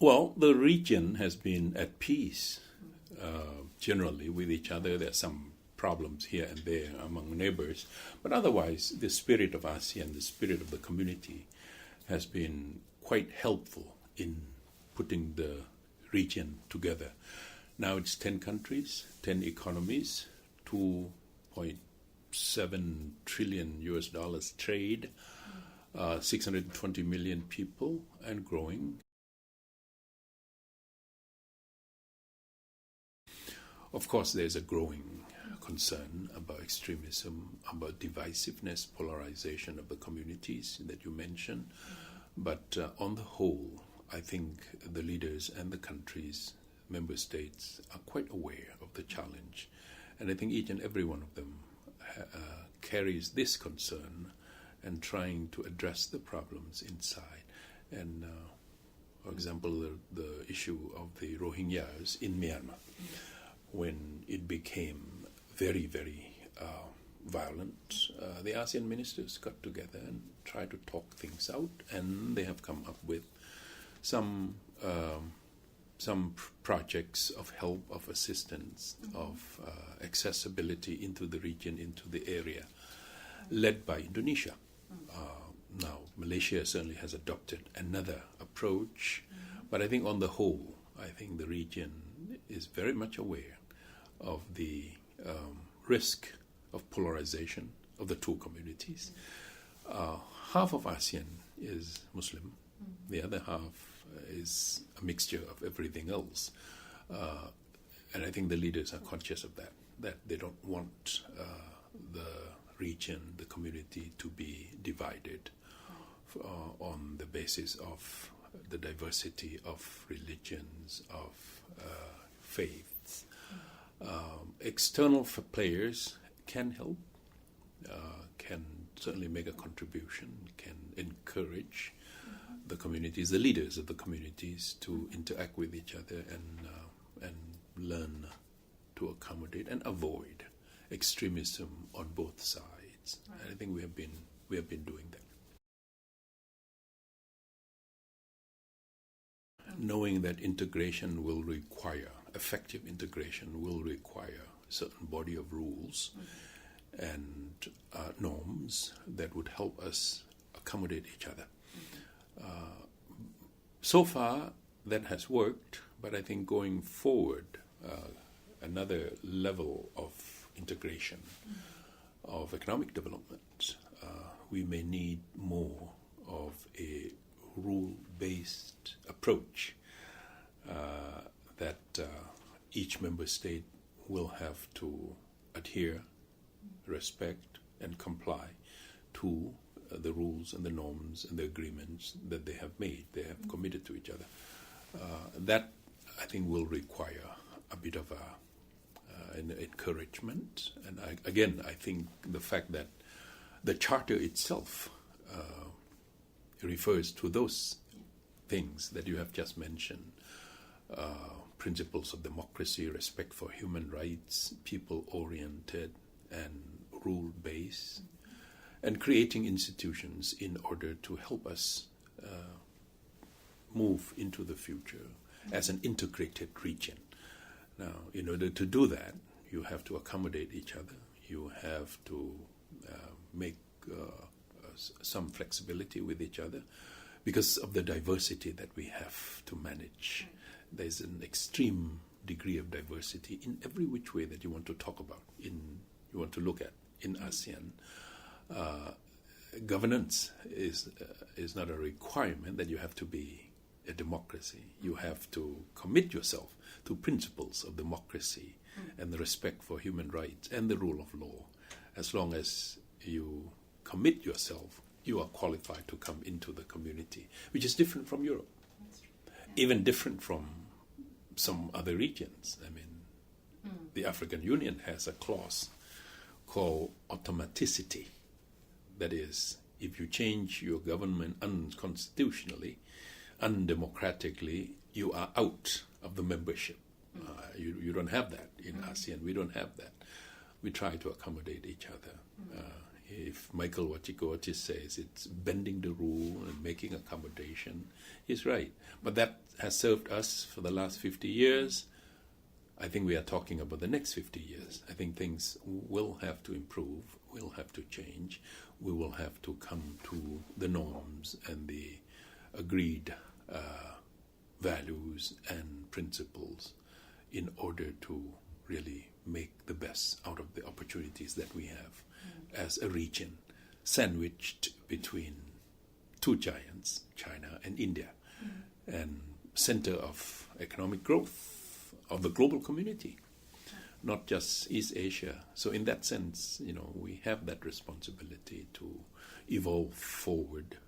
Well, the region has been at peace generally with each other. There are some problems here and there among neighbors, but otherwise the spirit of ASEAN, the spirit of the community, has been quite helpful in putting the region together. Now it's 10 countries, 10 economies, 2.7 trillion US dollars trade, 620 million people and growing. Of course, there's a growing concern about extremism, about divisiveness, polarization of the communities that you mentioned. But on the whole, I think the leaders and the countries, member states, are quite aware of the challenge. And I think each and every one of them carries this concern and trying to address the problems inside. And, for example, the issue of the Rohingyas in Myanmar, when it became very, very violent, the ASEAN ministers got together and tried to talk things out, and they have come up with some projects of help, of assistance, of accessibility into the region, into the area, led by Indonesia. Now, Malaysia certainly has adopted another approach, but I think on the whole, I think the region is very much aware of the risk of polarization of the two communities. Half of ASEAN is Muslim, the other half is a mixture of everything else. And I think the leaders are conscious of that they don't want the region, the community to be divided on the basis of the diversity of religions, of faiths. External players can help, can certainly make a contribution, can encourage the communities, the leaders of the communities, to interact with each other and learn to accommodate and avoid extremism on both sides. Right. And I think we have been doing that. Knowing that integration will require, effective integration will require a certain body of rules and norms that would help us accommodate each other. So far, that has worked, but I think going forward, another level of integration, of economic development, we may need more of a rule-based approach that each member state will have to adhere, respect, and comply to the rules and the norms and the agreements that they have made, they have committed to each other. That, I think, will require a bit of an encouragement. And I think the fact that the Charter itself refers to those things that you have just mentioned, principles of democracy, respect for human rights, people-oriented and rule-based, and creating institutions in order to help us move into the future as an integrated region. Now, in order to do that, you have to accommodate each other. You have to make some flexibility with each other because of the diversity that we have to manage. There's an extreme degree of diversity in every which way that you want to talk about, you want to look at in ASEAN. Governance is not a requirement that you have to be a democracy. You have to commit yourself to principles of democracy and the respect for human rights and the rule of law. As long as you commit yourself, you are qualified to come into the community, which is different from Europe, even different from some other regions. I mean, the African Union has a clause called automaticity. That is, if you change your government unconstitutionally, undemocratically, you are out of the membership. You don't have that in ASEAN. We don't have that. We try to accommodate each other If Michael Wachikotis says it's bending the rule and making accommodation, he's right. But that has served us for the last 50 years. I think we are talking about the next 50 years. I think things will have to improve, will have to change. We will have to come to the norms and the agreed values and principles in order to really make the best out of the opportunities that we have as a region, sandwiched between two giants, China and India, and center of economic growth of the global community, not just East Asia. So in that sense, we have that responsibility to evolve forward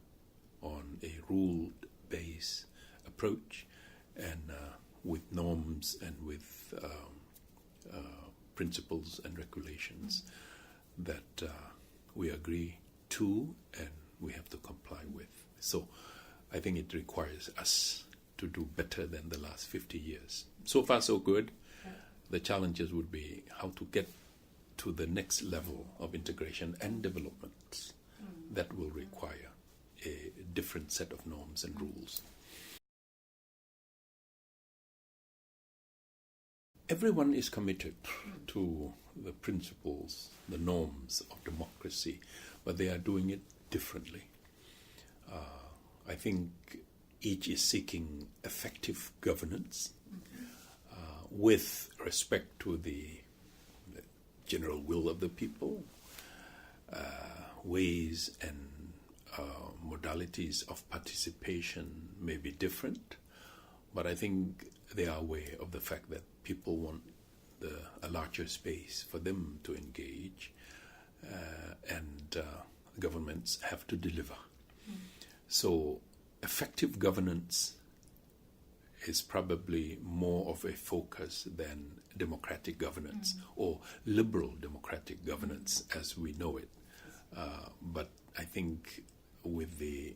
on a rule-based approach and with norms and with principles and regulations that we agree to and we have to comply with. So I think it requires us to do better than the last 50 years. So far, so good. The challenges would be how to get to the next level of integration and development. That will require a different set of norms and rules. Everyone is committed to the principles, the norms of democracy, but they are doing it differently. I think each is seeking effective governance with respect to the general will of the people. Ways and modalities of participation may be different, but I think they are aware of the fact that people want a larger space for them to engage, and governments have to deliver. So effective governance is probably more of a focus than democratic governance or liberal democratic governance as we know it. But I think with the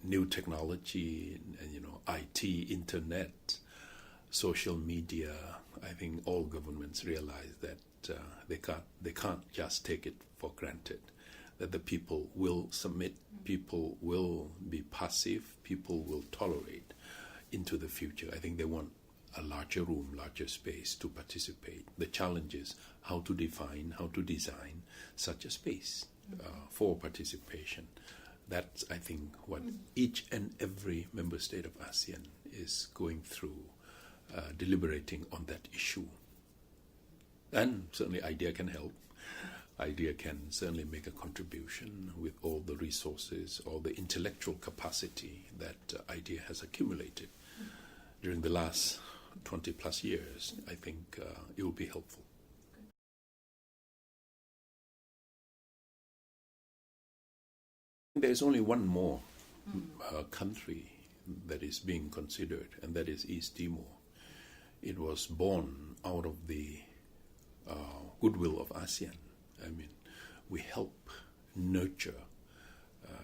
new technology and IT, internet, social media, I think all governments realize that they can't just take it for granted, that the people will submit, people will be passive, people will tolerate into the future. I think they want a larger room, larger space to participate. The challenge is how to define, how to design such a space for participation. That's, I think, what each and every member state of ASEAN is going through, deliberating on that issue. And certainly IDEA can help. IDEA can certainly make a contribution with all the resources, all the intellectual capacity that IDEA has accumulated during the last 20 plus years. I think it will be helpful. There is only one more country that is being considered, and that is East Timor. It was born out of the goodwill of ASEAN. I mean, we help nurture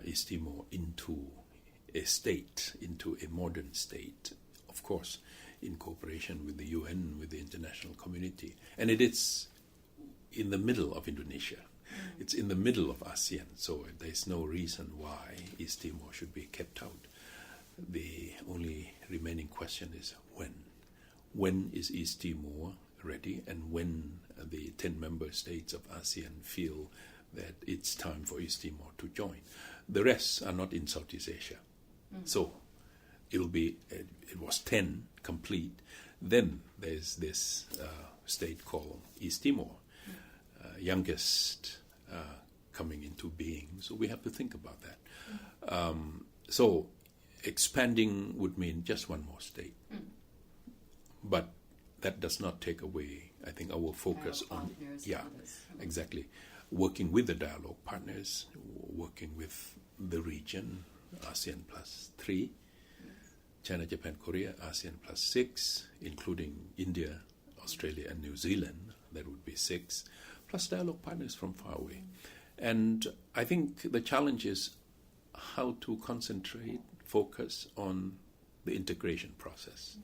East Timor into a state, into a modern state, of course, in cooperation with the UN, with the international community. And it is in the middle of Indonesia. It's in the middle of ASEAN, so there's no reason why East Timor should be kept out. The only remaining question is when. When is East Timor ready, and when the 10 member states of ASEAN feel that it's time for East Timor to join. The rest are not in Southeast Asia. So it was 10 complete. Then there's this state called East Timor, youngest coming into being. So we have to think about that. So expanding would mean just one more state. But that does not take away, I think, our focus on, exactly, working with the dialogue partners, working with the region, ASEAN plus 3, China, Japan, Korea, ASEAN plus 6, including India, Australia, and New Zealand, that would be 6, plus dialogue partners from far away. And I think the challenge is how to concentrate, focus on the integration process.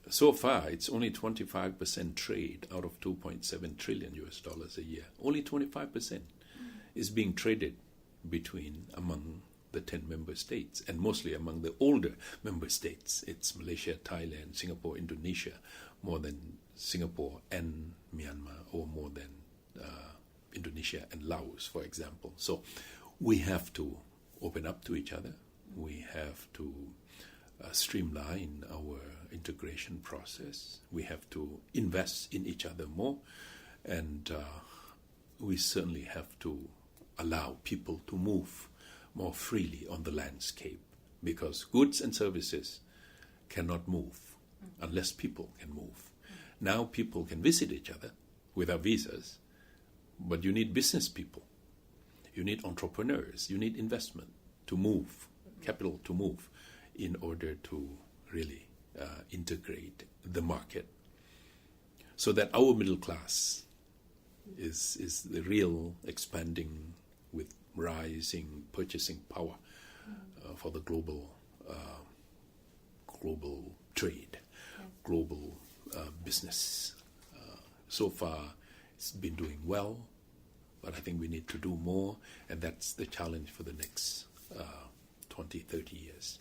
so far, it's only 25% trade out of $2.7 trillion a year. Only 25% is being traded among the 10 member states, and mostly among the older member states. It's Malaysia, Thailand, Singapore, Indonesia, more than Singapore and Myanmar, or more than Indonesia and Laos, for example. So we have to open up to each other. We have to streamline our integration process. We have to invest in each other more, and we certainly have to allow people to move more freely on the landscape, because goods and services cannot move unless people can move. Now people can visit each other without visas, but you need business people, you need entrepreneurs, you need investment to move, capital to move, in order to really integrate the market, so that our middle class is the real expanding with rising purchasing power for the global trade, global business. So far, it's been doing well, but I think we need to do more, and that's the challenge for the next 20, 30 years.